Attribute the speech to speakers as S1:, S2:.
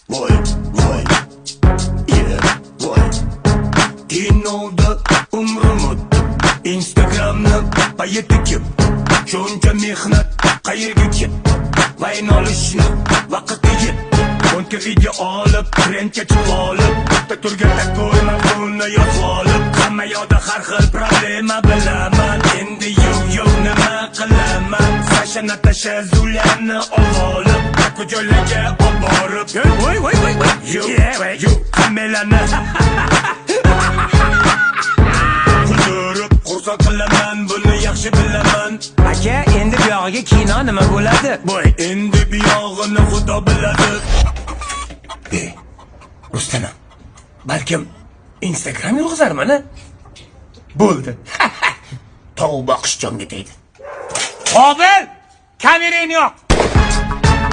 S1: voy, yeah, voy. Kinoda umrim o'tdi, Instagramni payeti kim? Shuncha mehnat qayerga ketdi? Vayn olishni vaqti yetdi. O'nta video olib, trendga chiqib olib, bitta turganda ko'rma buni yozib olib, hamma yoqda har xil problema bilaman. Endi yo'q nima qilaman? Sasha Natasha Zulyani olib, bu joylarga olib borib, voy, yo'q hammalarni kuldirib, xursand qilaman, buni yaxshi bilaman.
S2: Aka, endi bu yog'iga kino nima bo'ladi?
S1: Voy, endi bu yog'ini xudo biladi. Rustam, balkim Instagram yurg'izarman-a? Bo'ldi. Tog' boqish jonga tegdi.
S2: Qobil, kamerangni yoq.